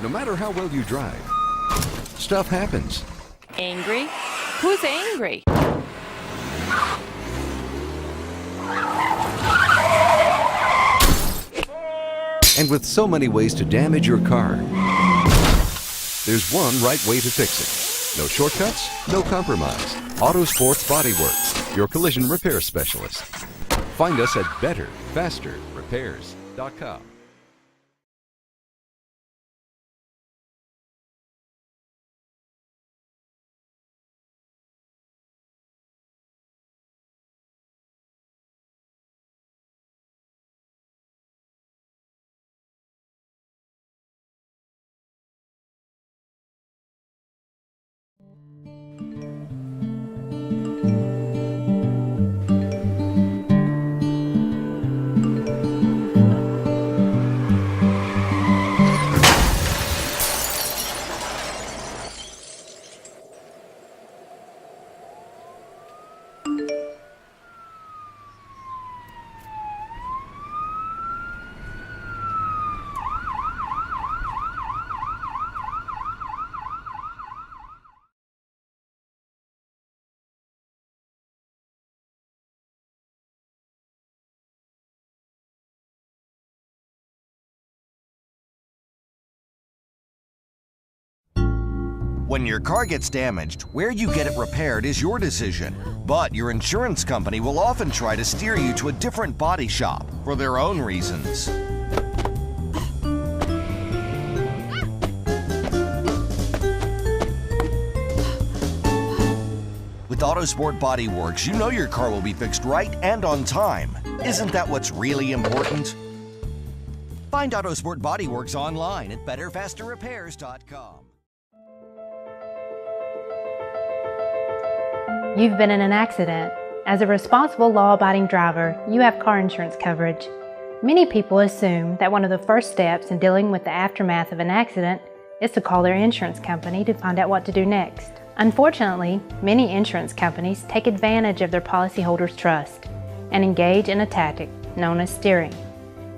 No matter how well you drive, stuff happens. Angry? Who's angry? And with so many ways to damage your car, there's one right way to fix it. No shortcuts, no compromise. Autosports Body Works, your collision repair specialist. Find us at betterfasterrepairs.com. When your car gets damaged, where you get it repaired is your decision. But your insurance company will often try to steer you to a different body shop for their own reasons. With Autosport Body Works, you know your car will be fixed right and on time. Isn't that what's really important? Find Autosport Body Works online at betterfasterrepairs.com. You've been in an accident. As a responsible, law-abiding driver, you have car insurance coverage. Many people assume that one of the first steps in dealing with the aftermath of an accident is to call their insurance company to find out what to do next. Unfortunately, many insurance companies take advantage of their policyholders' trust and engage in a tactic known as steering.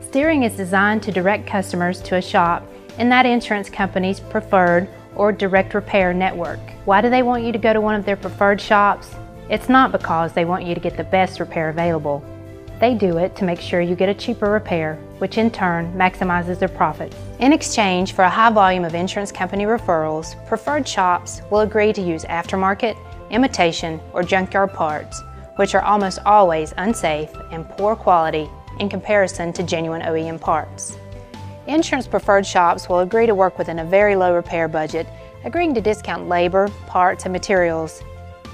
Steering is designed to direct customers to a shop in that insurance company's preferred or direct repair network. Why do they want you to go to one of their preferred shops? It's not because they want you to get the best repair available. They do it to make sure you get a cheaper repair, which in turn maximizes their profits. In exchange for a high volume of insurance company referrals, preferred shops will agree to use aftermarket, imitation, or junkyard parts, which are almost always unsafe and poor quality in comparison to genuine OEM parts. Insurance preferred shops will agree to work within a very low repair budget, agreeing to discount labor, parts, and materials.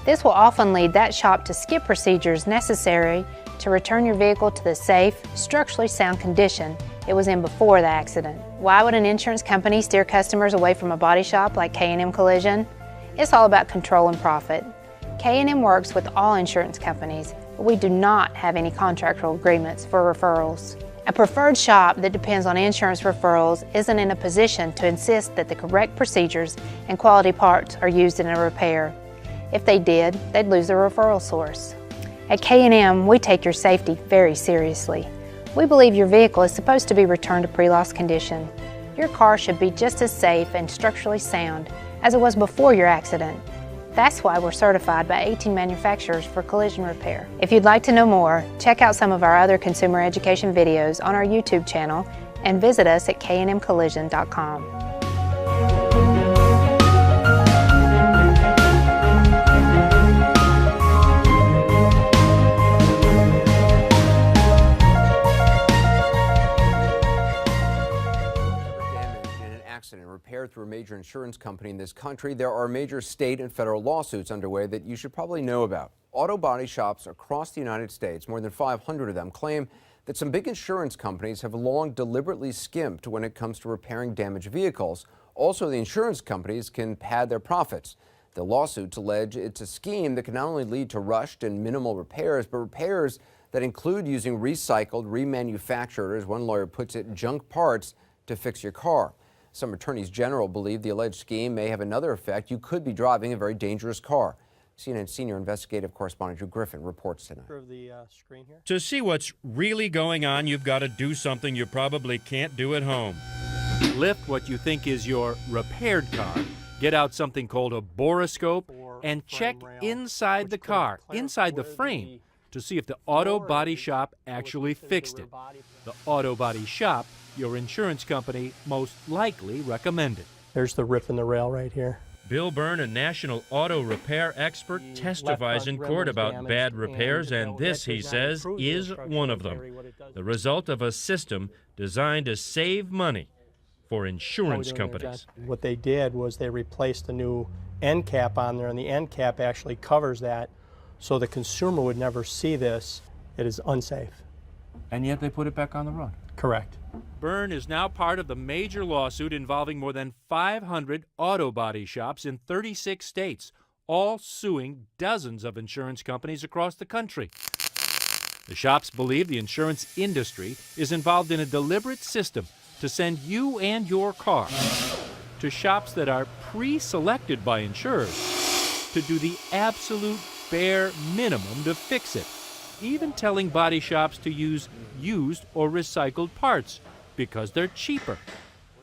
This will often lead that shop to skip procedures necessary to return your vehicle to the safe, structurally sound condition it was in before the accident. Why would an insurance company steer customers away from a body shop like K&M Collision? It's all about control and profit. K&M works with all insurance companies, but we do not have any contractual agreements for referrals. A preferred shop that depends on insurance referrals isn't in a position to insist that the correct procedures and quality parts are used in a repair. If they did, they'd lose their referral source. At K&M, we take your safety very seriously. We believe your vehicle is supposed to be returned to pre-loss condition. Your car should be just as safe and structurally sound as it was before your accident. That's why we're certified by 18 manufacturers for collision repair. If you'd like to know more, check out some of our other consumer education videos on our YouTube channel and visit us at knmcollision.com. And repaired through a major insurance company in this country, there are major state and federal lawsuits underway that you should probably know about. Auto body shops across the United States, more than 500 of them, claim that some big insurance companies have long deliberately skimped when it comes to repairing damaged vehicles. Also, the insurance companies can pad their profits. The lawsuits allege it's a scheme that can not only lead to rushed and minimal repairs, but repairs that include using recycled, remanufactured, as one lawyer puts it, junk parts to fix your car. Some attorneys general believe the alleged scheme may have another effect. You could be driving a very dangerous car. CNN senior investigative correspondent Drew Griffin reports tonight. To see what's really going on, you've got to do something you probably can't do at home. Lift what you think is your repaired car, get out something called a boroscope, and check inside the car, inside the frame, to see if the auto body shop actually fixed it. The auto body shop your insurance company most likely recommended. There's the rip in the rail right here. Bill Byrne, a national auto repair expert, testifies in court about bad repairs, and this, he says, is one of them. The result of a system designed to save money for insurance companies. What they did was they replaced the new end cap on there, and the end cap actually covers that, so the consumer would never see this. It is unsafe. And yet they put it back on the road. Correct. Byrne is now part of the major lawsuit involving more than 500 auto body shops in 36 states, all suing dozens of insurance companies across the country. The shops believe the insurance industry is involved in a deliberate system to send you and your car to shops that are pre-selected by insurers to do the absolute bare minimum to fix it, even telling body shops to use used or recycled parts because they're cheaper.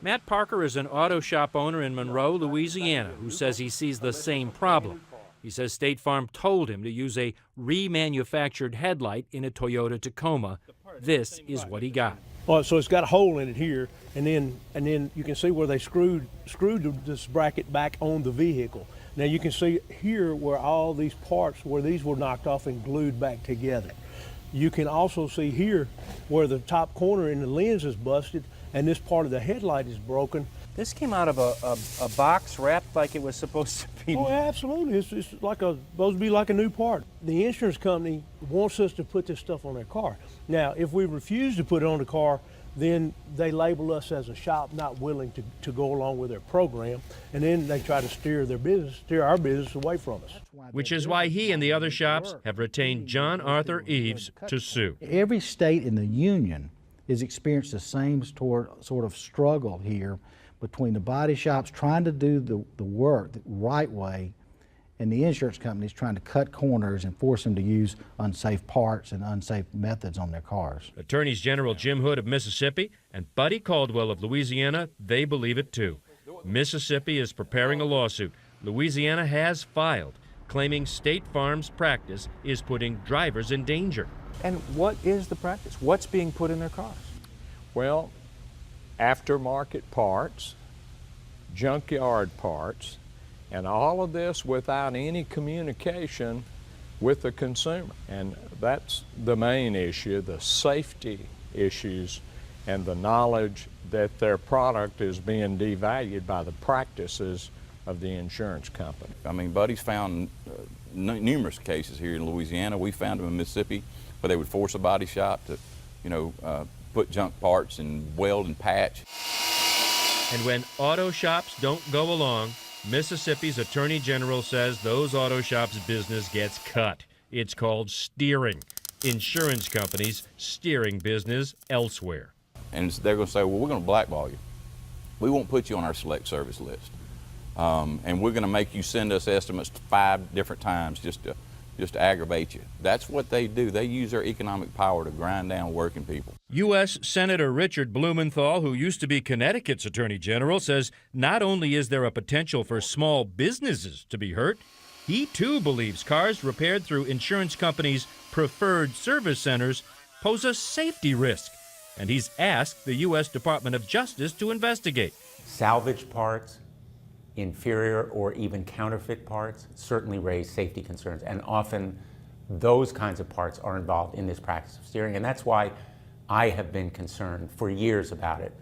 Matt Parker is an auto shop owner in Monroe, Louisiana, who says he sees the same problem. He says State Farm told him to use a remanufactured headlight in a Toyota Tacoma. This is what he got. Well, so it's got a hole in it here, and then you can see where they screwed this bracket back on the vehicle. Now you can see here where all these parts, where these were knocked off and glued back together. You can also see here where the top corner in the lens is busted and this part of the headlight is broken. This came out of a box wrapped like it was supposed to be. Oh, absolutely. It's like supposed to be like a new part. The insurance company wants us to put this stuff on their car. Now, if we refuse to put it on the car, then they label us as a shop not willing to go along with their program, and then they try to steer our business away from us. Which is why he and the other shops have retained John Arthur Eves to sue. Every state in the union has experienced the same sort of struggle here between the body shops trying to do the work the right way and the insurance companies trying to cut corners and force them to use unsafe parts and unsafe methods on their cars. Attorneys General Jim Hood of Mississippi and Buddy Caldwell of Louisiana, they believe it too. Mississippi is preparing a lawsuit. Louisiana has filed, claiming State Farm's practice is putting drivers in danger. And what is the practice? What's being put in their cars? Well, aftermarket parts, junkyard parts, and all of this without any communication with the consumer. And that's the main issue, the safety issues and the knowledge that their product is being devalued by the practices of the insurance company. I mean, Buddy's found numerous cases here in Louisiana. We found them in Mississippi where they would force a body shop to, put junk parts and weld and patch. And when auto shops don't go along, Mississippi's Attorney General says those auto shops' business gets cut. It's called steering. Insurance companies steering business elsewhere. And they're going to say, well, we're going to blackball you. We won't put you on our select service list. And we're going to make you send us estimates 5 different times just to aggravate you. That's what they do. They use their economic power to grind down working people. U.S. Senator Richard Blumenthal, who used to be Connecticut's Attorney General, says not only is there a potential for small businesses to be hurt, he too believes cars repaired through insurance companies' preferred service centers pose a safety risk. And he's asked the U.S. Department of Justice to investigate. Salvage parts, inferior or even counterfeit parts certainly raise safety concerns, and often those kinds of parts are involved in this practice of steering, and that's why I have been concerned for years about it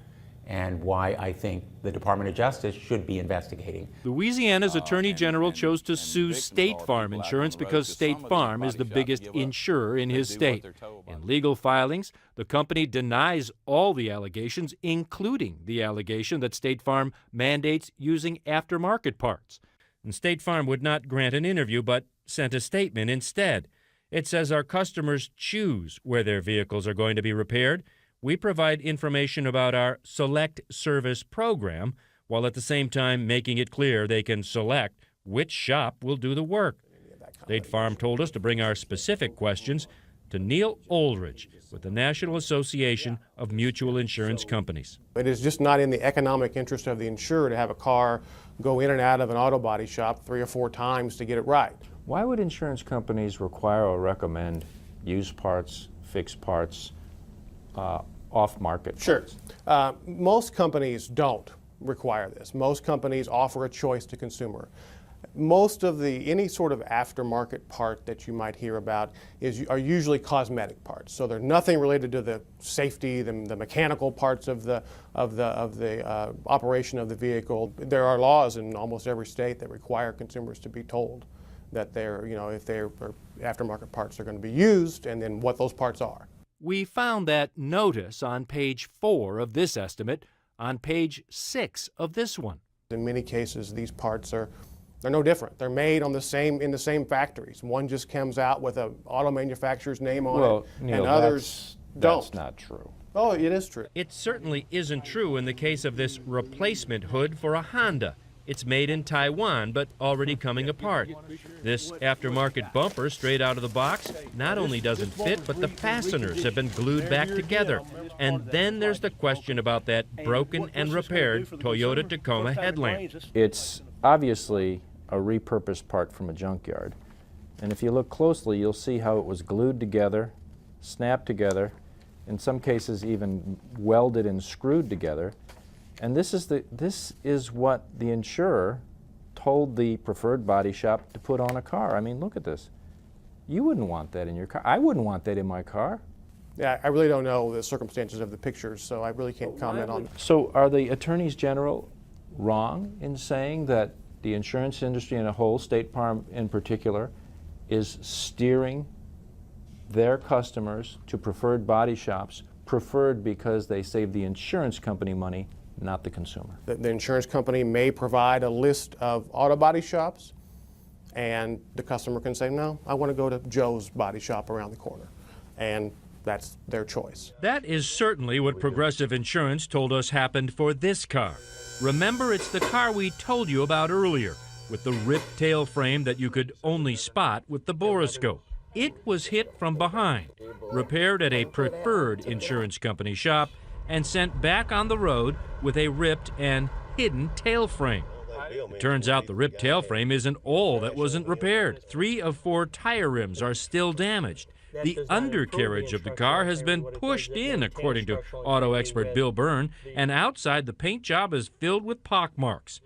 and why I think the Department of Justice should be investigating. Louisiana's Attorney General chose to sue State Farm Insurance because State Farm is the biggest insurer in his state. In legal filings, the company denies all the allegations, including the allegation that State Farm mandates using aftermarket parts. And State Farm would not grant an interview, but sent a statement instead. It says our customers choose where their vehicles are going to be repaired. We provide information about our Select Service program, while at the same time making it clear they can select which shop will do the work. State Farm told us to bring our specific questions to Neil Oldridge with the National Association of Mutual Insurance Companies. It is just not in the economic interest of the insurer to have a car go in and out of an auto body shop 3 or 4 times to get it right. Why would insurance companies require or recommend used parts, fixed parts, off-market parts? Sure. Most companies don't require this. Most companies offer a choice to consumer. Most of any sort of aftermarket part that you might hear about are usually cosmetic parts. So they're nothing related to the safety, the mechanical parts of the operation of the vehicle. There are laws in almost every state that require consumers to be told that if their aftermarket parts are going to be used, and then what those parts are. We found that notice on page 4 of this estimate, on page 6 of this one. In many cases, these parts they're no different. They're made in the same factories. One just comes out with an auto manufacturer's name on it, Neil, and others don't. That's not true. Oh, it is true. It certainly isn't true in the case of this replacement hood for a Honda. It's made in Taiwan, but already coming apart. This aftermarket bumper, straight out of the box, not only doesn't fit, but the fasteners have been glued back together. And then there's the question about that broken and repaired Toyota Tacoma headlamp. It's obviously a repurposed part from a junkyard. And if you look closely, you'll see how it was glued together, snapped together, in some cases even welded and screwed together. And this is what the insurer told the preferred body shop to put on a car. I mean, look at this. You wouldn't want that in your car. I wouldn't want that in my car. Yeah, I really don't know the circumstances of the pictures, so I really can't comment on it. So are the attorneys general wrong in saying that the insurance industry in a whole, State Farm in particular, is steering their customers to preferred body shops, preferred because they save the insurance company money, not the consumer? The insurance company may provide a list of auto body shops, and the customer can say, no, I want to go to Joe's body shop around the corner. And that's their choice. That is certainly what Progressive Insurance told us happened for this car. Remember, it's the car we told you about earlier, with the ripped tail frame that you could only spot with the borescope. It was hit from behind, repaired at a preferred insurance company shop, and sent back on the road with a ripped and hidden tail frame. It turns out the ripped tail frame isn't all that wasn't repaired. 3 of 4 tire rims are still damaged. The undercarriage of the car has been pushed in, according to auto expert Bill Byrne, and outside the paint job is filled with pockmarks.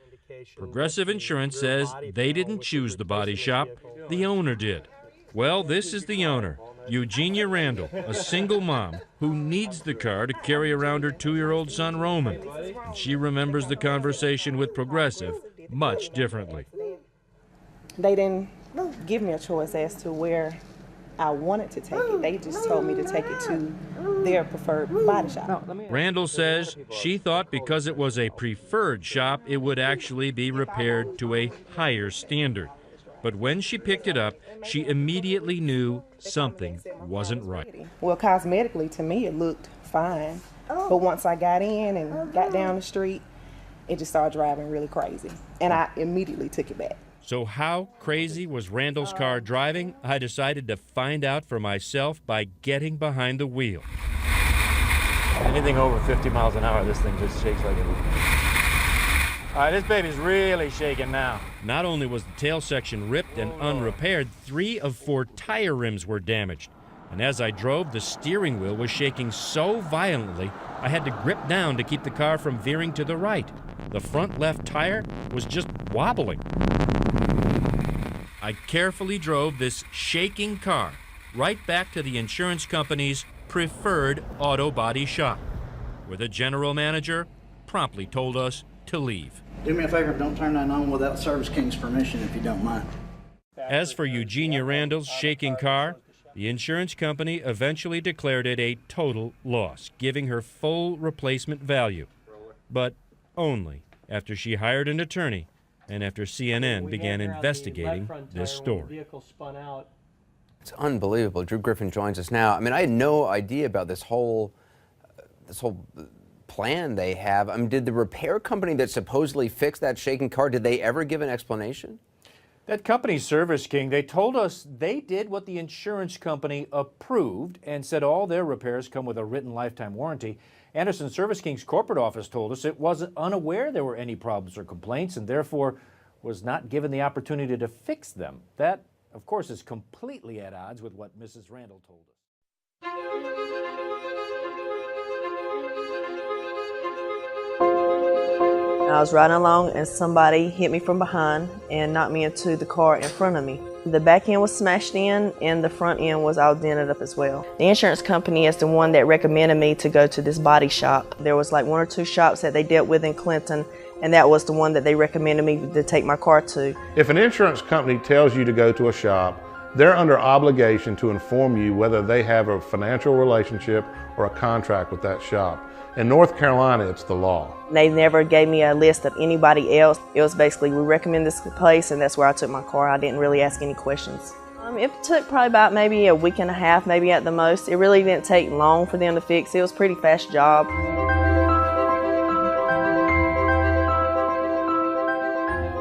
Progressive Insurance says they didn't choose the body shop, the owner did. Well, this is the owner, Eugenia Randall, a single mom who needs the car to carry around her 2-year-old son Roman. And she remembers the conversation with Progressive much differently. They didn't give me a choice as to where I wanted to take it. They just told me to take it to their preferred body shop. Randall says she thought because it was a preferred shop, it would actually be repaired to a higher standard. But when she picked it up, she immediately knew something wasn't right. Well, cosmetically, to me, it looked fine. But once I got in and got down the street, it just started driving really crazy. And I immediately took it back. So how crazy was Randall's car driving? I decided to find out for myself by getting behind the wheel. Anything over 50 miles an hour, this thing just shakes like a... All right, this baby's really shaking now. Not only was the tail section ripped and unrepaired, 3 of 4 tire rims were damaged. And as I drove, the steering wheel was shaking so violently, I had to grip down to keep the car from veering to the right. The front left tire was just wobbling. I carefully drove this shaking car right back to the insurance company's preferred auto body shop, where the general manager promptly told us to leave. Do me a favor, don't turn that on without Service King's permission, if you don't mind. As for Eugenia Randall's shaking car, the insurance company eventually declared it a total loss, giving her full replacement value, but only after she hired an attorney and after CNN began investigating this story. It's unbelievable. Drew Griffin joins us now. I mean, I had no idea about this whole plan they have. I mean, did the repair company that supposedly fixed that shaking car, did they ever give an explanation? That company, Service King, they told us they did what the insurance company approved and said all their repairs come with a written lifetime warranty. Anderson Service King's corporate office told us it wasn't unaware there were any problems or complaints and therefore was not given the opportunity to fix them. That, of course, is completely at odds with what Mrs. Randall told us. I was riding along and somebody hit me from behind and knocked me into the car in front of me. The back end was smashed in and the front end was all dented up as well. The insurance company is the one that recommended me to go to this body shop. There was like 1 or 2 shops that they dealt with in Clinton, and that was the one that they recommended me to take my car to. If an insurance company tells you to go to a shop, they're under obligation to inform you whether they have a financial relationship or a contract with that shop. In North Carolina, it's the law. They never gave me a list of anybody else. It was basically, we recommend this place, and that's where I took my car. I didn't really ask any questions. It took probably about maybe a week and a half, maybe at the most. It really didn't take long for them to fix. It was a pretty fast job.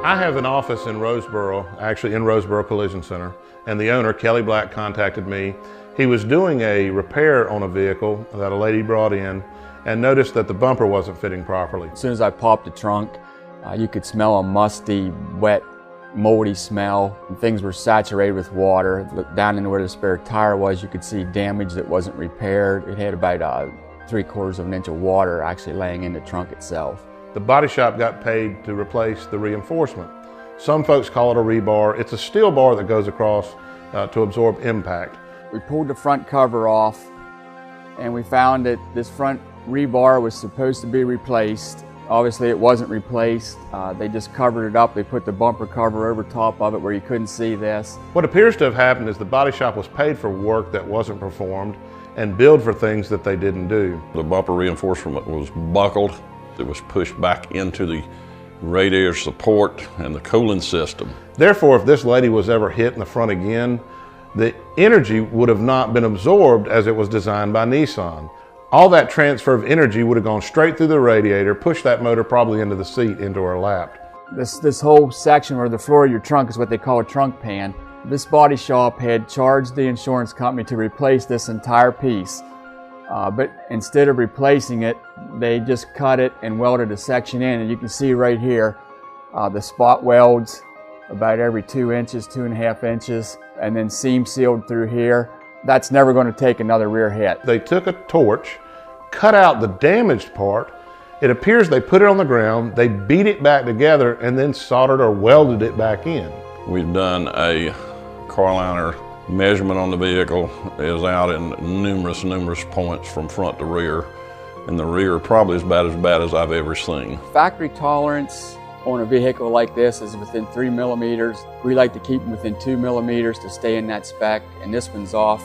I have an office in Roseboro, actually in Roseboro Collision Center, and the owner, Kelly Black, contacted me. He was doing a repair on a vehicle that a lady brought in and noticed that the bumper wasn't fitting properly. As soon as I popped the trunk, you could smell a musty, wet, moldy smell. Things were saturated with water. Looked down into where the spare tire was, you could see damage that wasn't repaired. It had about 3/4 of an inch of water actually laying in the trunk itself. The body shop got paid to replace the reinforcement. Some folks call it a rebar. It's a steel bar that goes across to absorb impact. We pulled the front cover off and we found that this front rebar was supposed to be replaced. Obviously it wasn't replaced. They just covered it up. They put the bumper cover over top of it where you couldn't see this. What appears to have happened is the body shop was paid for work that wasn't performed and billed for things that they didn't do. The bumper reinforcement was buckled. It was pushed back into the radiator support and the cooling system. Therefore, if this lady was ever hit in the front again, the energy would have not been absorbed as it was designed by Nissan. All that transfer of energy would have gone straight through the radiator, pushed that motor probably into the seat, into her lap. This whole section where the floor of your trunk is what they call a trunk pan. This body shop had charged the insurance company to replace this entire piece. But instead of replacing it, they just cut it and welded a section in. And you can see right here, the spot welds about every 2 inches, 2.5 inches, and then seam sealed through here. That's never going to take another rear hit. They took a torch, cut out the damaged part. It appears they put it on the ground, they beat it back together, and then soldered or welded it back in. We've done a car liner measurement on the vehicle. Is out in numerous points from front to rear, and the rear probably is about as bad as I've ever seen. Factory tolerance on a vehicle like this is within 3 millimeters. We like to keep them within 2 millimeters to stay in that spec, and this one's off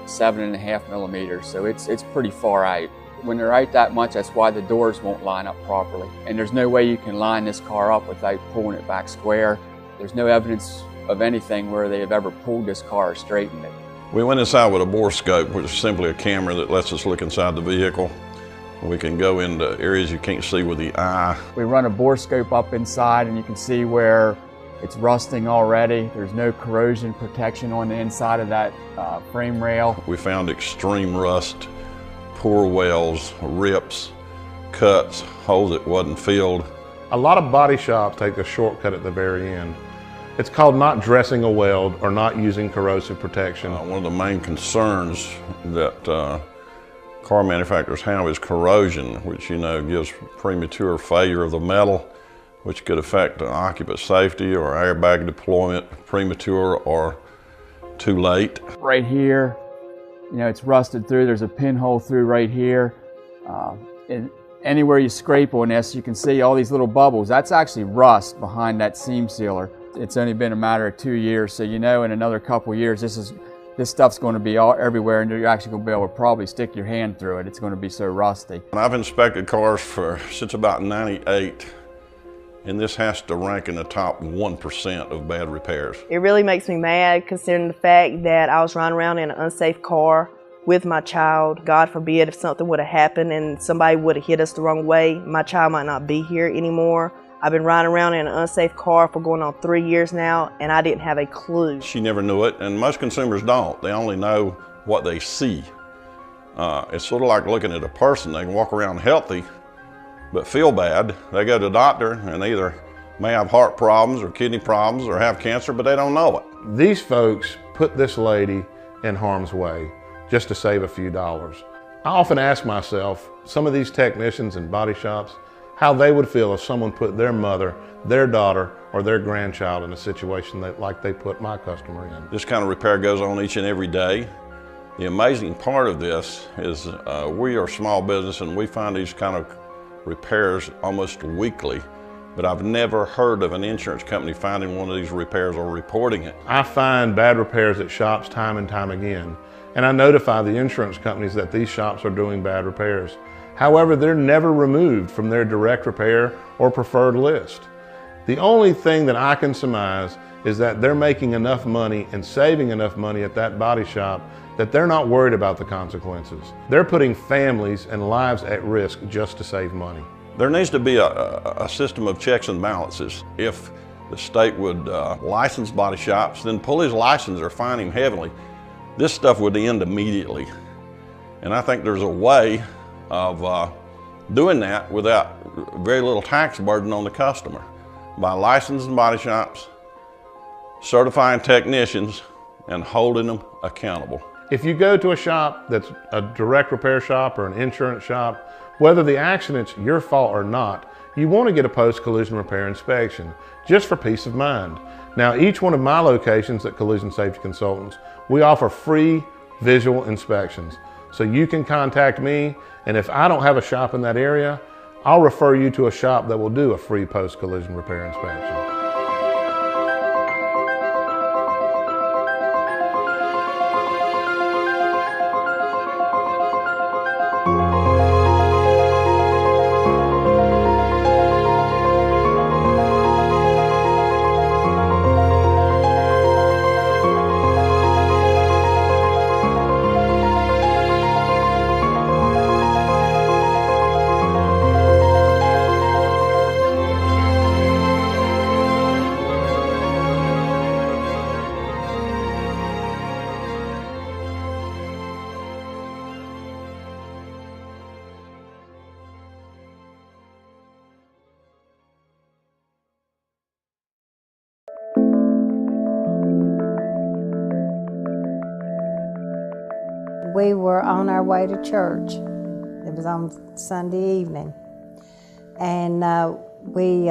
7.5 millimeters, so it's pretty far out. When they're out that much, that's why the doors won't line up properly. And there's no way you can line this car up without pulling it back square. There's no evidence of anything where they have ever pulled this car or straightened it. We went inside with a bore scope, which is simply a camera that lets us look inside the vehicle. We can go into areas you can't see with the eye. We run a bore scope up inside and you can see where it's rusting already. There's no corrosion protection on the inside of that frame rail. We found extreme rust, poor welds, rips, cuts, holes that wasn't filled. A lot of body shops take the shortcut at the very end. It's called not dressing a weld or not using corrosive protection. One of the main concerns that car manufacturers have is corrosion, which gives premature failure of the metal, which could affect occupant safety or airbag deployment, premature or too late. Right here, it's rusted through. There's a pinhole through right here. And anywhere you scrape on this, you can see all these little bubbles. That's actually rust behind that seam sealer. It's only been a matter of 2 years, so in another couple years, this stuff's going to be all everywhere, and you're actually going to be able to probably stick your hand through it. It's going to be so rusty. I've inspected cars since about '98, and this has to rank in the top 1% of bad repairs. It really makes me mad considering the fact that I was running around in an unsafe car with my child. God forbid if something would have happened and somebody would have hit us the wrong way, my child might not be here anymore. I've been riding around in an unsafe car for going on 3 years now, and I didn't have a clue. She never knew it, and most consumers don't. They only know what they see. It's sort of like looking at a person. They can walk around healthy, but feel bad. They go to the doctor, and they either may have heart problems or kidney problems or have cancer, but they don't know it. These folks put this lady in harm's way just to save a few dollars. I often ask myself, some of these technicians in body shops, how they would feel if someone put their mother, their daughter, or their grandchild in a situation like they put my customer in. This kind of repair goes on each and every day. The amazing part of this is we are a small business and we find these kind of repairs almost weekly, but I've never heard of an insurance company finding one of these repairs or reporting it. I find bad repairs at shops time and time again, and I notify the insurance companies that these shops are doing bad repairs. However, they're never removed from their direct repair or preferred list. The only thing that I can surmise is that they're making enough money and saving enough money at that body shop that they're not worried about the consequences. They're putting families and lives at risk just to save money. There needs to be a system of checks and balances. If the state would license body shops, then pull his license or fine him heavily. This stuff would end immediately. And I think there's a way of doing that without very little tax burden on the customer. By licensing body shops, certifying technicians, and holding them accountable. If you go to a shop that's a direct repair shop or an insurance shop, whether the accident's your fault or not, you want to get a post-collision repair inspection, just for peace of mind. Now, each one of my locations at Collision Safety Consultants, we offer free visual inspections. So you can contact me, and if I don't have a shop in that area, I'll refer you to a shop that will do a free post-collision repair inspection. We were on our way to church. It was on Sunday evening. And we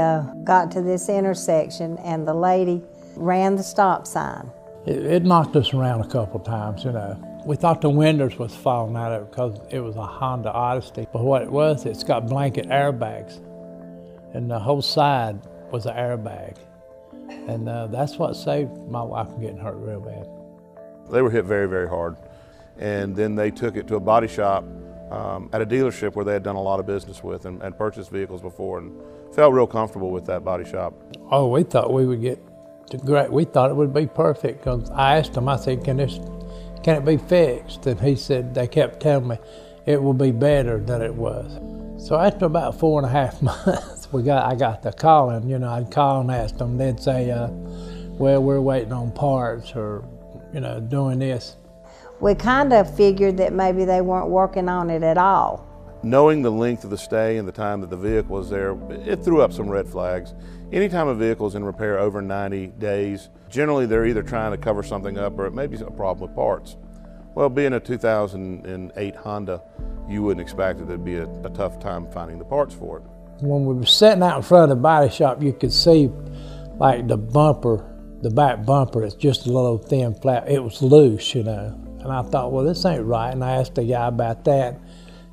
got to this intersection and the lady ran the stop sign. It knocked us around a couple times, you know. We thought the windows was falling out of it because it was a Honda Odyssey. But what it was, it's got blanket airbags. And the whole side was an airbag. And that's what saved my wife from getting hurt real bad. They were hit very, very hard. And then they took it to a body shop at a dealership where they had done a lot of business with and purchased vehicles before and felt real comfortable with that body shop. Oh, we thought we would get great. We thought it would be perfect because I asked him, I said, can it be fixed? And he said, they kept telling me it will be better than it was. So after about 4.5 months, I got the calling. You know, I'd call and ask them. They'd say, well, we're waiting on parts or, you know, doing this. We kind of figured that maybe they weren't working on it at all. Knowing the length of the stay and the time that the vehicle was there, it threw up some red flags. Anytime a vehicle is in repair over 90 days, generally they're either trying to cover something up or it may be a problem with parts. Well, being a 2008 Honda, you wouldn't expect it to be a tough time finding the parts for it. When we were sitting out in front of the body shop, you could see like the bumper, the back bumper, it's just a little thin flap. It was loose, you know. And I thought, well, this ain't right. And I asked the guy about that.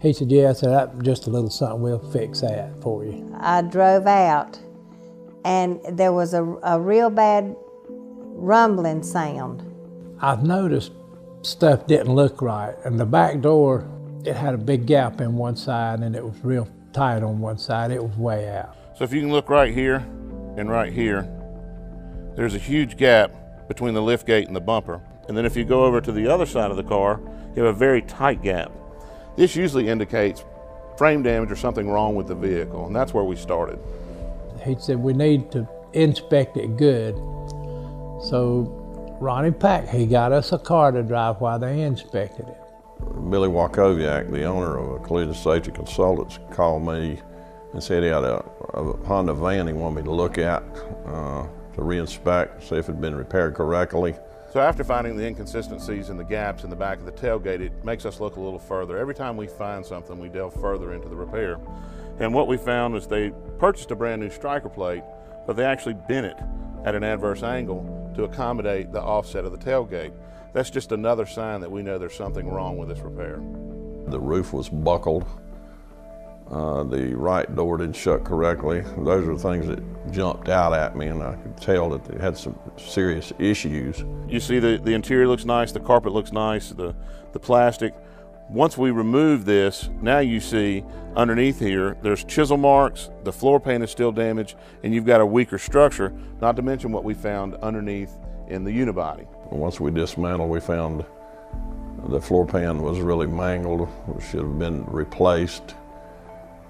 He said, yeah, I said, that's just a little something, we'll fix that for you. I drove out and there was a real bad rumbling sound. I've noticed stuff didn't look right. And the back door, it had a big gap in one side and it was real tight on one side. It was way out. So if you can look right here and right here, there's a huge gap between the lift gate and the bumper. And then if you go over to the other side of the car, you have a very tight gap. This usually indicates frame damage or something wrong with the vehicle, and that's where we started. he said, we need to inspect it good. So Ronnie Pack, he got us a car to drive while they inspected it. Billy Wachowiak, the owner of Collision Safety Consultants, called me and said he had a Honda van he wanted me to look at, to re-inspect, see if it had been repaired correctly. So after finding the inconsistencies and the gaps in the back of the tailgate, it makes us look a little further. Every time we find something, we delve further into the repair. And what we found was they purchased a brand new striker plate, but they actually bent it at an adverse angle to accommodate the offset of the tailgate. That's just another sign that we know there's something wrong with this repair. The roof was buckled. The right door didn't shut correctly. Those are things that jumped out at me, and I could tell that they had some serious issues. You see the interior looks nice, the carpet looks nice, the plastic. Once we remove this, now you see underneath here, there's chisel marks, the floor pan is still damaged, and you've got a weaker structure, not to mention what we found underneath in the unibody. Once we dismantled, we found the floor pan was really mangled, should have been replaced.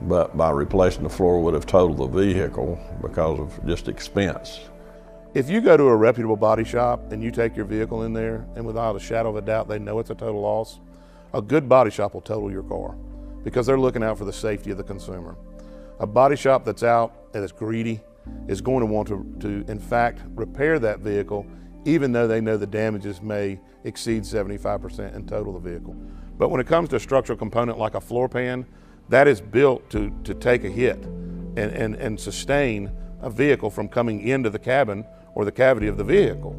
But by replacing the floor would have totaled the vehicle because of just expense. If you go to a reputable body shop and you take your vehicle in there, and without a shadow of a doubt they know it's a total loss, a good body shop will total your car because they're looking out for the safety of the consumer. A body shop that's out and is greedy is going to want to in fact repair that vehicle even though they know the damages may exceed 75% and total the vehicle. But when it comes to a structural component like a floor pan, that is built to take a hit and sustain a vehicle from coming into the cabin or the cavity of the vehicle.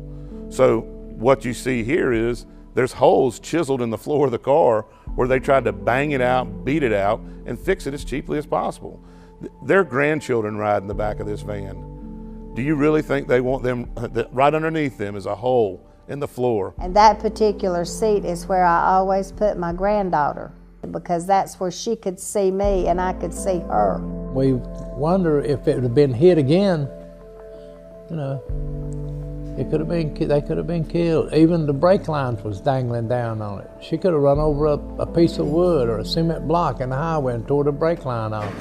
So what you see here is there's holes chiseled in the floor of the car where they tried to bang it out, beat it out, and fix it as cheaply as possible. Their grandchildren ride in the back of this van. Do you really think they want them, right underneath them is a hole in the floor? And that particular seat is where I always put my granddaughter, because that's where she could see me and I could see her. We wonder if it would have been hit again, you know, they could have been killed. Even the brake lines was dangling down on it. She could have run over a piece of wood or a cement block in the highway and tore the brake line off.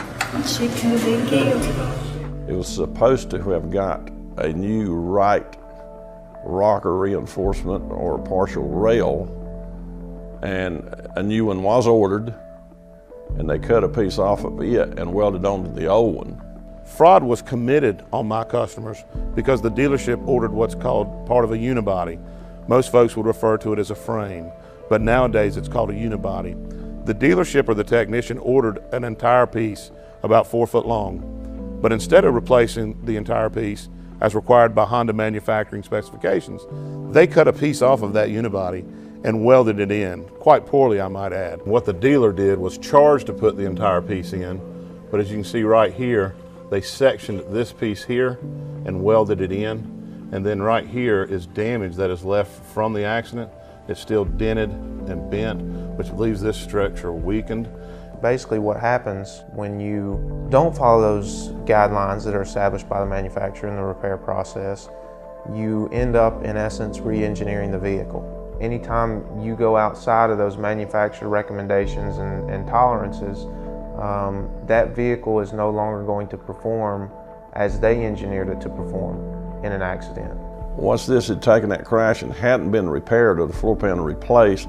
She could have been killed. It was supposed to have got a new right rocker reinforcement or partial rail, and a new one was ordered, and they cut a piece off of it and welded onto the old one. Fraud was committed on my customers because the dealership ordered what's called part of a unibody. Most folks would refer to it as a frame, but nowadays it's called a unibody. The dealership or the technician ordered an entire piece about 4 foot long, but instead of replacing the entire piece as required by Honda manufacturing specifications, they cut a piece off of that unibody and welded it in, quite poorly I might add. What the dealer did was charge to put the entire piece in, but as you can see right here, they sectioned this piece here and welded it in, and then right here is damage that is left from the accident. It's still dented and bent, which leaves this structure weakened. Basically what happens when you don't follow those guidelines that are established by the manufacturer in the repair process, you end up in essence re-engineering the vehicle. Anytime you go outside of those manufacturer recommendations and tolerances, that vehicle is no longer going to perform as they engineered it to perform in an accident. Once this had taken that crash and hadn't been repaired or the floor pan replaced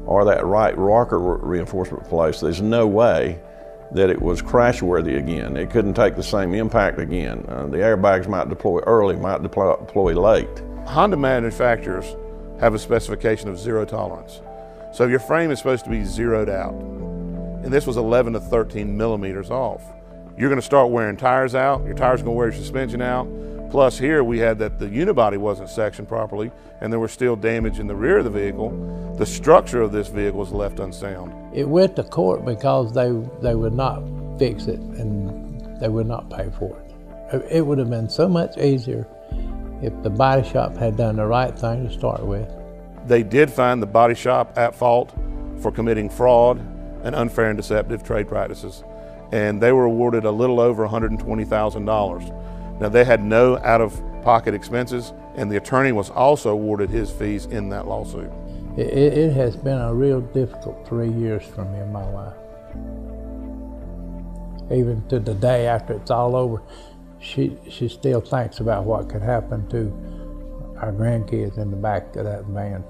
or that right rocker reinforcement placed, there's no way that it was crash worthy again. It couldn't take the same impact again. The airbags might deploy early, might deploy late. Honda manufacturers have a specification of 0 tolerance. So your frame is supposed to be zeroed out. And this was 11 to 13 millimeters off. You're gonna start wearing tires out, your tires are gonna wear your suspension out. Plus here we had that the unibody wasn't sectioned properly and there was still damage in the rear of the vehicle. The structure of this vehicle was left unsound. It went to court because they would not fix it and they would not pay for it. It would have been so much easier if the body shop had done the right thing to start with. They did find the body shop at fault for committing fraud and unfair and deceptive trade practices, and they were awarded a little over $120,000. Now they had no out-of-pocket expenses, and the attorney was also awarded his fees in that lawsuit. It has been a real difficult 3 years for me in my life. Even to the day after it's all over, she still thinks about what could happen to our grandkids in the back of that van.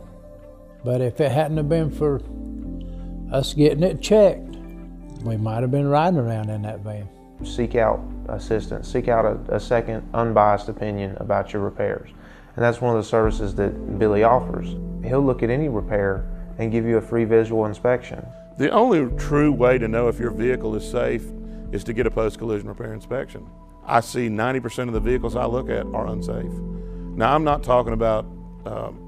But if it hadn't have been for us getting it checked, we might have been riding around in that van. Seek out assistance, seek out a second unbiased opinion about your repairs. And that's one of the services that Billy offers. He'll look at any repair and give you a free visual inspection. The only true way to know if your vehicle is safe is to get a post-collision repair inspection. I see 90% of the vehicles I look at are unsafe. Now, I'm not talking about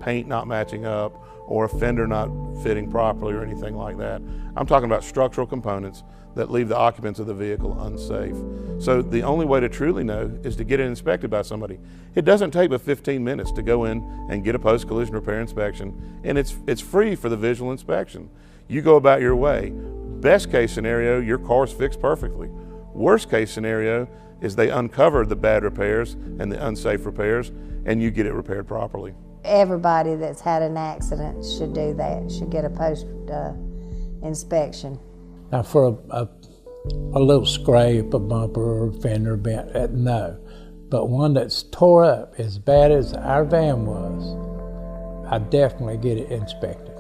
paint not matching up or a fender not fitting properly or anything like that. I'm talking about structural components that leave the occupants of the vehicle unsafe. So the only way to truly know is to get it inspected by somebody. It doesn't take but 15 minutes to go in and get a post-collision repair inspection, and it's free for the visual inspection. You go about your way. Best case scenario, your car's fixed perfectly. Worst case scenario is they uncover the bad repairs and the unsafe repairs, and you get it repaired properly. Everybody that's had an accident should do that, should get a post inspection. Now for a little scrape, a bumper or a fender bent, no. But one that's tore up as bad as our van was, I definitely get it inspected.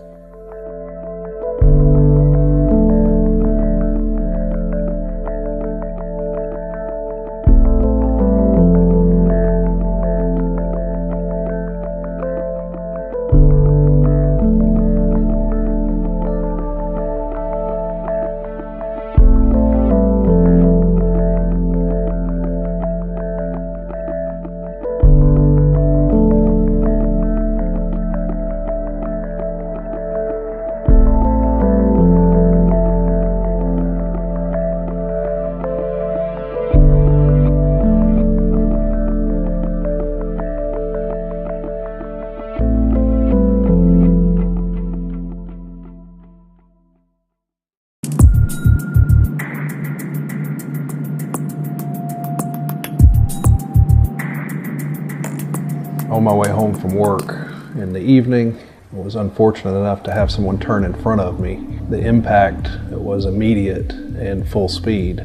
On my way home from work in the evening, I was unfortunate enough to have someone turn in front of me. The impact was immediate and full speed,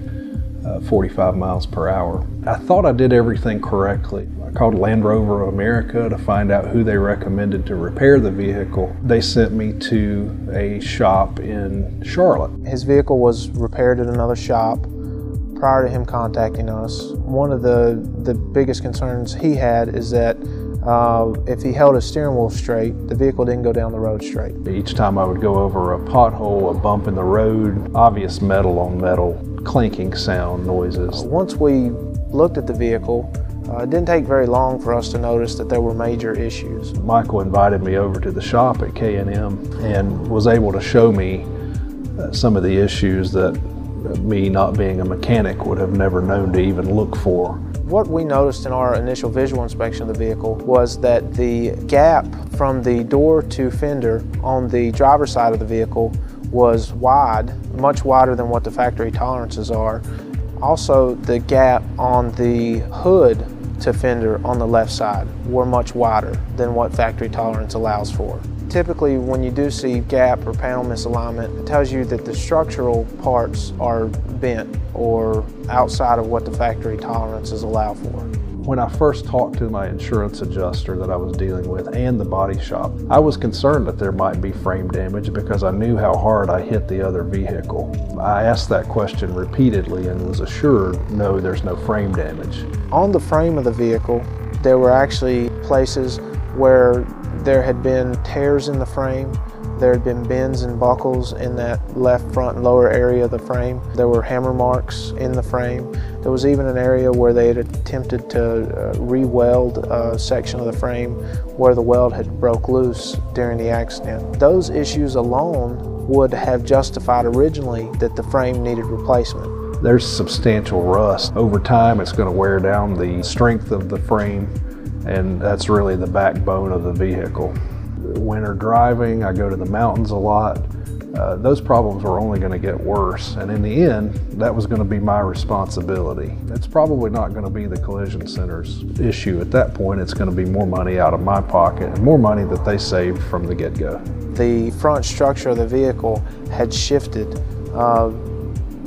45 miles per hour. I thought I did everything correctly. I called Land Rover America to find out who they recommended to repair the vehicle. They sent me to a shop in Charlotte. His vehicle was repaired at another shop prior to him contacting us. One of the biggest concerns he had is that if he held his steering wheel straight, the vehicle didn't go down the road straight. Each time I would go over a pothole, a bump in the road, obvious metal on metal, clanking sound noises. Once we looked at the vehicle, it didn't take very long for us to notice that there were major issues. Michael invited me over to the shop at K&M and was able to show me some of the issues that me not being a mechanic would have never known to even look for. What we noticed in our initial visual inspection of the vehicle was that the gap from the door to fender on the driver's side of the vehicle was wide, much wider than what the factory tolerances are. Also, the gap on the hood to fender on the left side were much wider than what factory tolerance allows for. Typically, when you do see gap or panel misalignment, it tells you that the structural parts are bent or outside of what the factory tolerances allow for. When I first talked to my insurance adjuster that I was dealing with and the body shop, I was concerned that there might be frame damage because I knew how hard I hit the other vehicle. I asked that question repeatedly and was assured, no, there's no frame damage. On the frame of the vehicle, there were actually places where there had been tears in the frame. There had been bends and buckles in that left front and lower area of the frame. There were hammer marks in the frame. There was even an area where they had attempted to re-weld a section of the frame where the weld had broke loose during the accident. Those issues alone would have justified originally that the frame needed replacement. There's substantial rust. Over time, it's going to wear down the strength of the frame, and that's really the backbone of the vehicle. Winter driving, I go to the mountains a lot. Those problems were only going to get worse, and in the end, that was going to be my responsibility. It's probably not going to be the collision center's issue. At that point, it's going to be more money out of my pocket and more money that they saved from the get-go. The front structure of the vehicle had shifted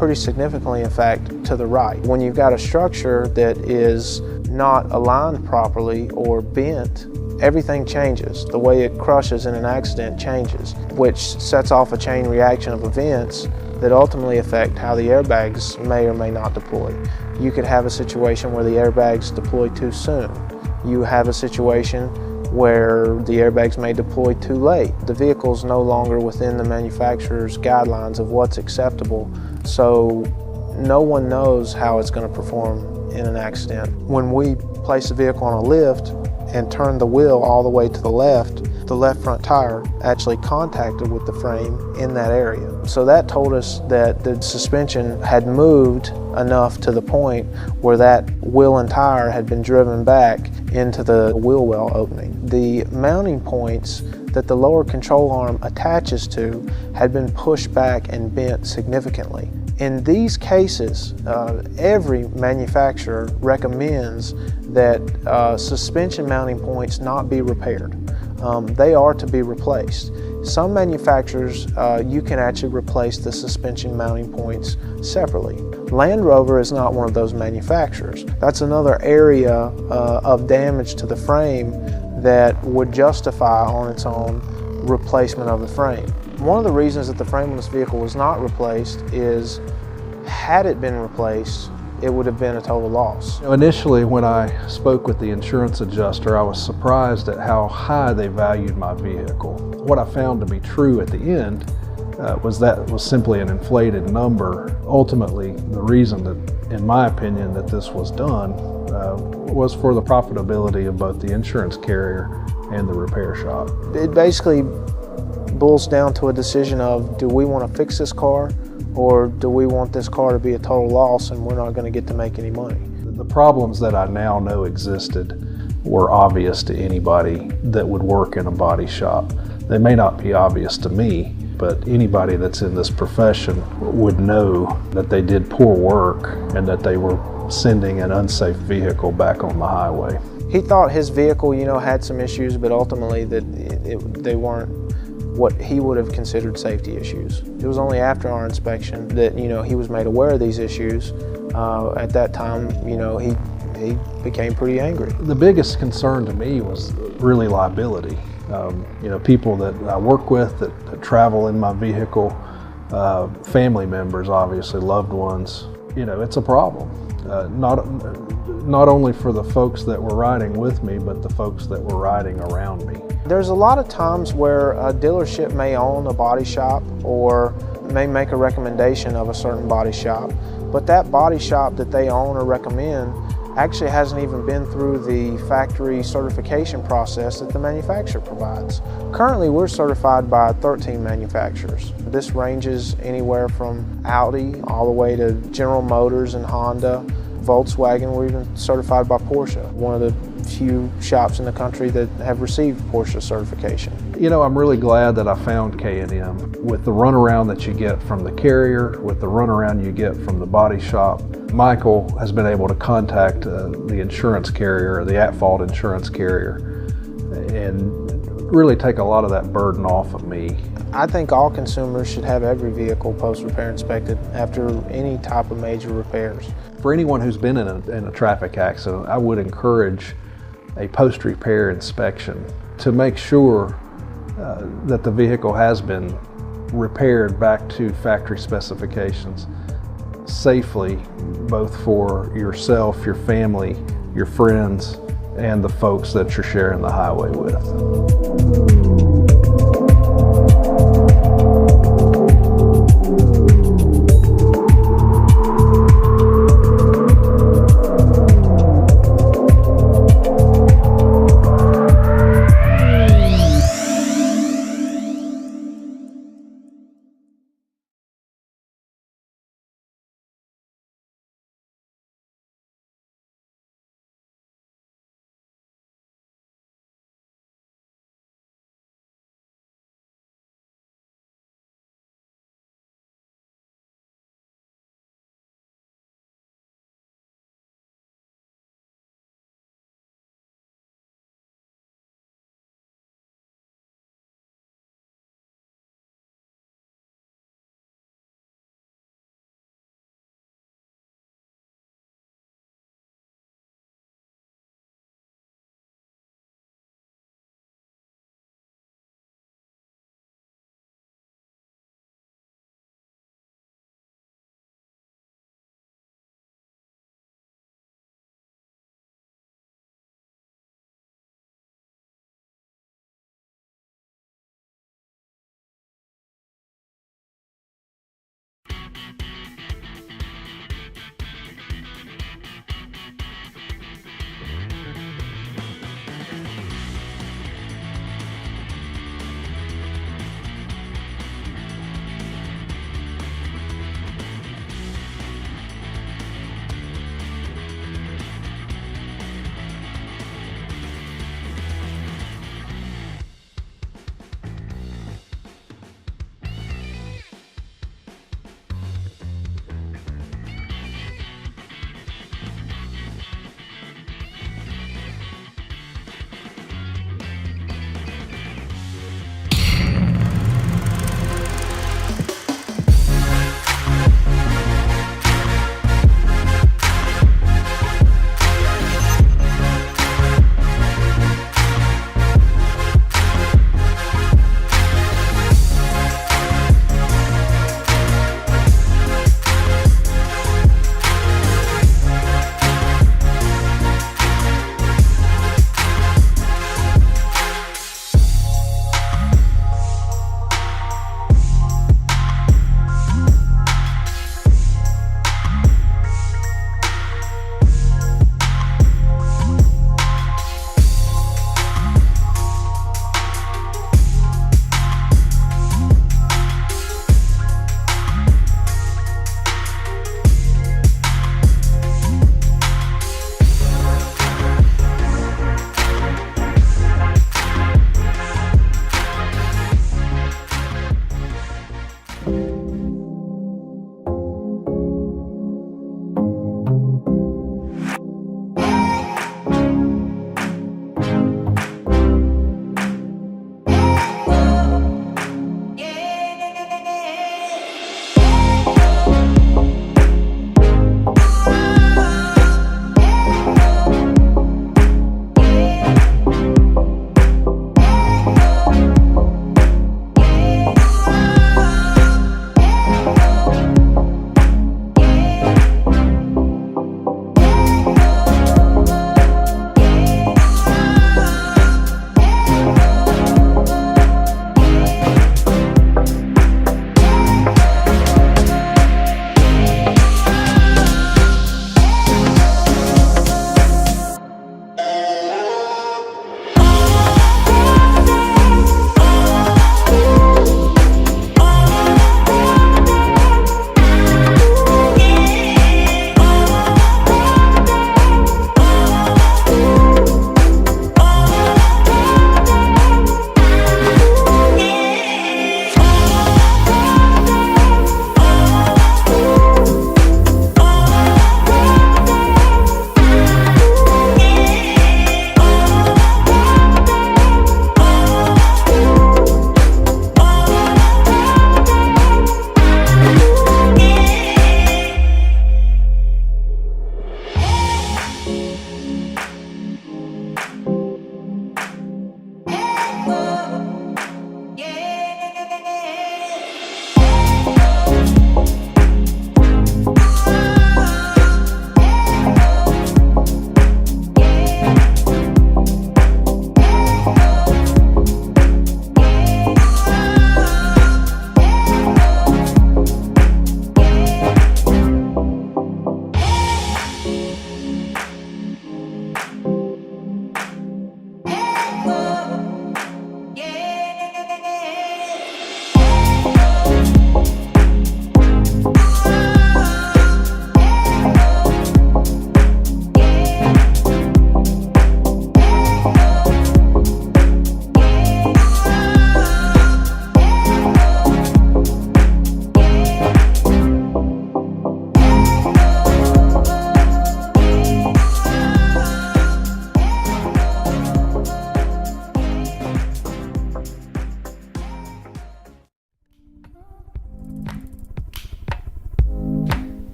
pretty significantly, in fact, to the right. When you've got a structure that is not aligned properly or bent, everything changes. The way it crushes in an accident changes, which sets off a chain reaction of events that ultimately affect how the airbags may or may not deploy. You could have a situation where the airbags deploy too soon. You have a situation where the airbags may deploy too late. The vehicle is no longer within the manufacturer's guidelines of what's acceptable, so no one knows how it's going to perform in an accident. When we place a vehicle on a lift and turn the wheel all the way to the left front tire actually contacted with the frame in that area. So that told us that the suspension had moved enough to the point where that wheel and tire had been driven back into the wheel well opening. The mounting points that the lower control arm attaches to had been pushed back and bent significantly. In these cases, every manufacturer recommends that suspension mounting points not be repaired. They are to be replaced. Some manufacturers, you can actually replace the suspension mounting points separately. Land Rover is not one of those manufacturers. That's another area of damage to the frame that would justify on its own replacement of the frame. One of the reasons that the frame on this vehicle was not replaced is, had it been replaced, it would have been a total loss. Initially, when I spoke with the insurance adjuster, I was surprised at how high they valued my vehicle. What I found to be true at the end was simply an inflated number. Ultimately, the reason that, in my opinion, that this was done was for the profitability of both the insurance carrier and the repair shop. It basically boils down to a decision of, do we want to fix this car, or do we want this car to be a total loss and we're not going to get to make any money? The problems that I now know existed were obvious to anybody that would work in a body shop. They may not be obvious to me, but anybody that's in this profession would know that they did poor work and that they were sending an unsafe vehicle back on the highway. He thought his vehicle, had some issues, but ultimately that they weren't what he would have considered safety issues. It was only after our inspection that, he was made aware of these issues. At that time, he became pretty angry. The biggest concern to me was really liability. People that I work with that travel in my vehicle, family members, obviously, loved ones. It's a problem. Not only for the folks that were riding with me, but the folks that were riding around me. There's a lot of times where a dealership may own a body shop or may make a recommendation of a certain body shop, but that body shop that they own or recommend actually hasn't even been through the factory certification process that the manufacturer provides. Currently, we're certified by 13 manufacturers. This ranges anywhere from Audi all the way to General Motors and Honda, Volkswagen. We're even certified by Porsche, one of the few shops in the country that have received Porsche certification. I'm really glad that I found K&M. With the runaround that you get from the carrier, with the runaround you get from the body shop, Michael has been able to contact the insurance carrier, the at-fault insurance carrier, and really take a lot of that burden off of me. I think all consumers should have every vehicle post-repair inspected after any type of major repairs. For anyone who's been in a traffic accident, I would encourage a post-repair inspection to make sure that the vehicle has been repaired back to factory specifications safely, both for yourself, your family, your friends, and the folks that you're sharing the highway with.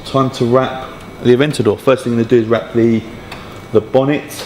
Time to wrap the Aventador. First thing I'm going to do is wrap the bonnet.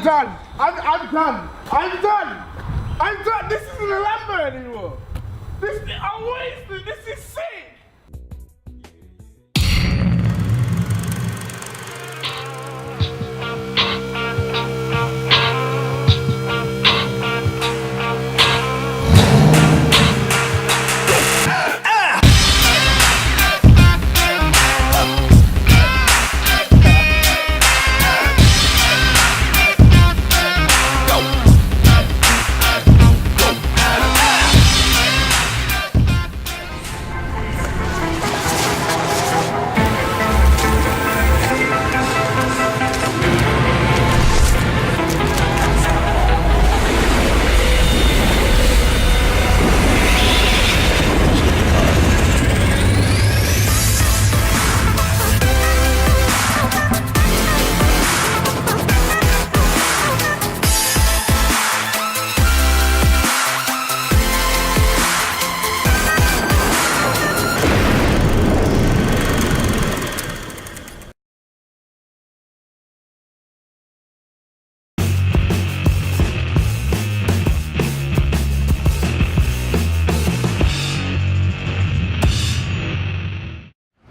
done. I'm done. I'm done. I'm done. This isn't a Lambo anymore. I'm wasted. This is sick.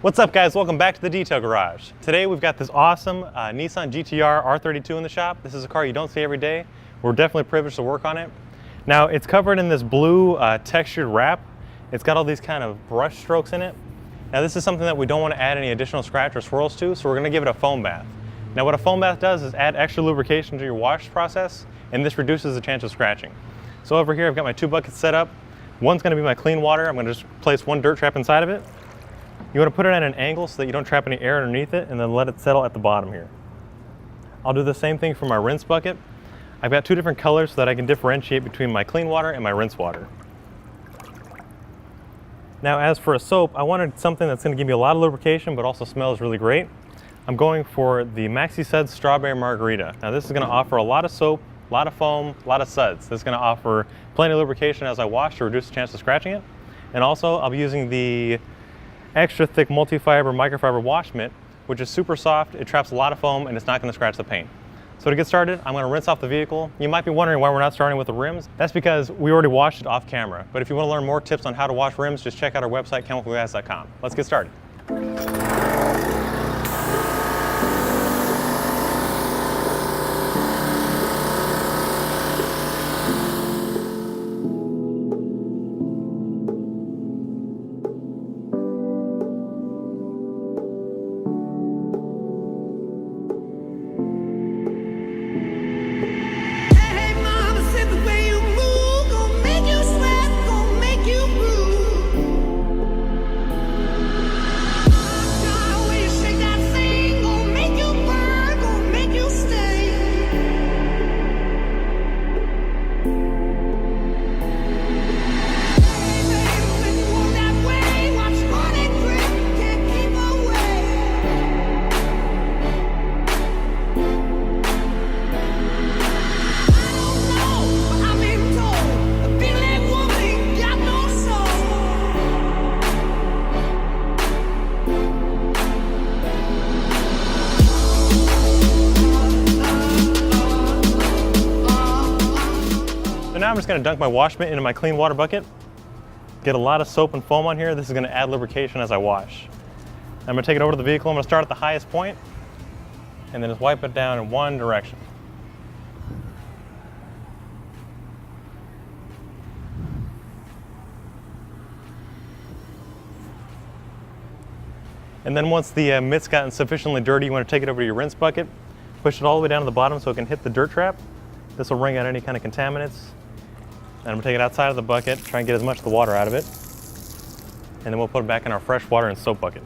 What's up, guys? Welcome back to the Detail Garage. Today we've got this awesome Nissan GT-R R32 in the shop. This is a car you don't see every day. We're definitely privileged to work on it. Now, it's covered in this blue textured wrap. It's got all these kind of brush strokes in it. Now, this is something that we don't want to add any additional scratch or swirls to, so we're going to give it a foam bath. Now, what a foam bath does is add extra lubrication to your wash process, and this reduces the chance of scratching. So over here, I've got my 2 buckets set up. One's going to be my clean water. I'm going to just place 1 dirt trap inside of it. You want to put it at an angle so that you don't trap any air underneath it, and then let it settle at the bottom here. I'll do the same thing for my rinse bucket. I've got 2 different colors so that I can differentiate between my clean water and my rinse water. Now, as for a soap, I wanted something that's going to give you a lot of lubrication but also smells really great. I'm going for the Maxi Suds Strawberry Margarita. Now, this is going to offer a lot of soap, a lot of foam, a lot of suds. This is going to offer plenty of lubrication as I wash to reduce the chance of scratching it. And also, I'll be using the extra thick multi-fiber microfiber wash mitt, which is super soft, it traps a lot of foam, and it's not going to scratch the paint. So to get started, I'm going to rinse off the vehicle. You might be wondering why we're not starting with the rims. That's because we already washed it off camera. But if you want to learn more tips on how to wash rims, just check out our website, chemicalguys.com. Let's get started. So now I'm just going to dunk my wash mitt into my clean water bucket. Get a lot of soap and foam on here. This is going to add lubrication as I wash. I'm going to take it over to the vehicle. I'm going to start at the highest point and then just wipe it down in one direction. And then once the mitt's gotten sufficiently dirty, you want to take it over to your rinse bucket, push it all the way down to the bottom so it can hit the dirt trap. This will wring out any kind of contaminants. And I'm going to take it outside of the bucket, try and get as much of the water out of it. And then we'll put it back in our fresh water and soap bucket.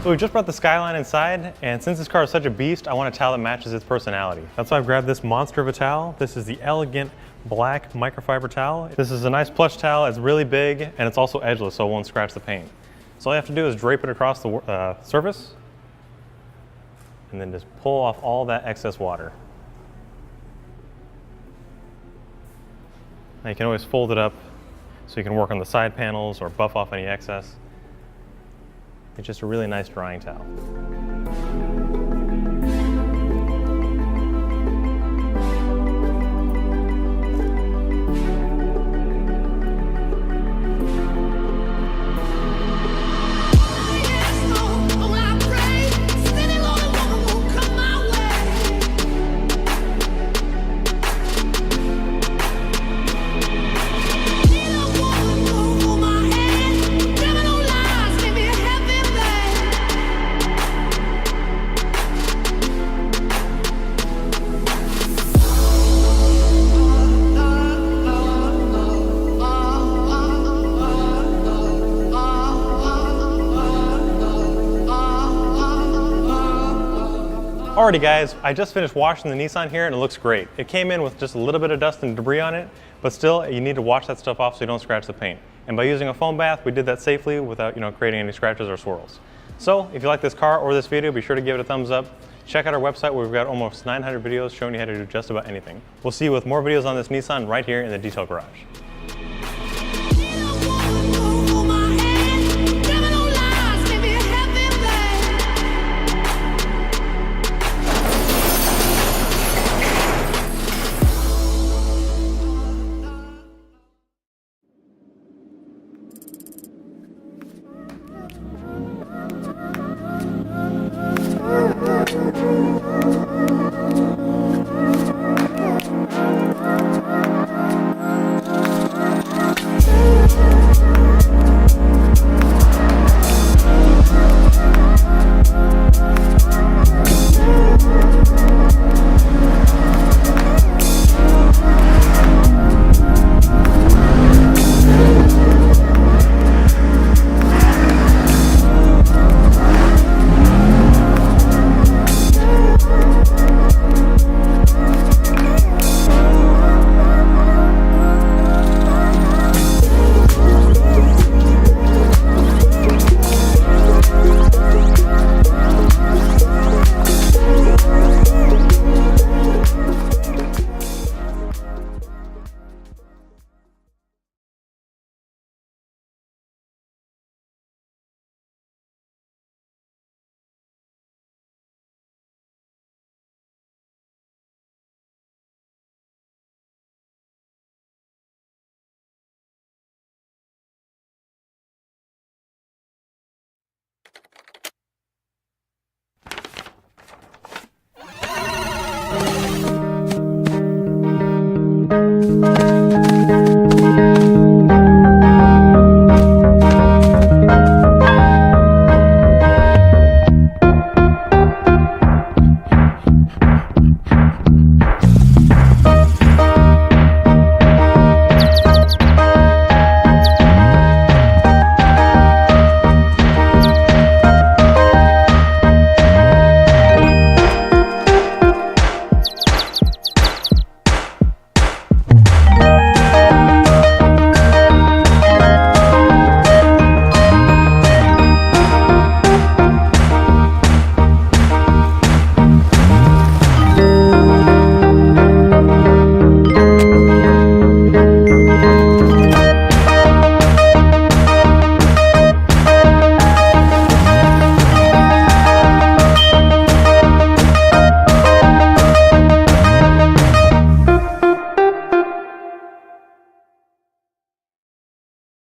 So we just brought the Skyline inside, and since this car is such a beast, I want a towel that matches its personality. That's why I've grabbed this monster of a towel. This is the Elegant Black Microfiber Towel. This is a nice plush towel. It's really big, and it's also edgeless, so it won't scratch the paint. So all you have to do is drape it across the surface, and then just pull off all that excess water. Now you can always fold it up so you can work on the side panels or buff off any excess. It's just a really nice drying towel. Alrighty guys, I just finished washing the Nissan here and it looks great. It came in with just a little bit of dust and debris on it, but still you need to wash that stuff off so you don't scratch the paint. And by using a foam bath, we did that safely without creating any scratches or swirls. So if you like this car or this video, be sure to give it a thumbs up. Check out our website where we've got almost 900 videos showing you how to do just about anything. We'll see you with more videos on this Nissan right here in the Detail Garage.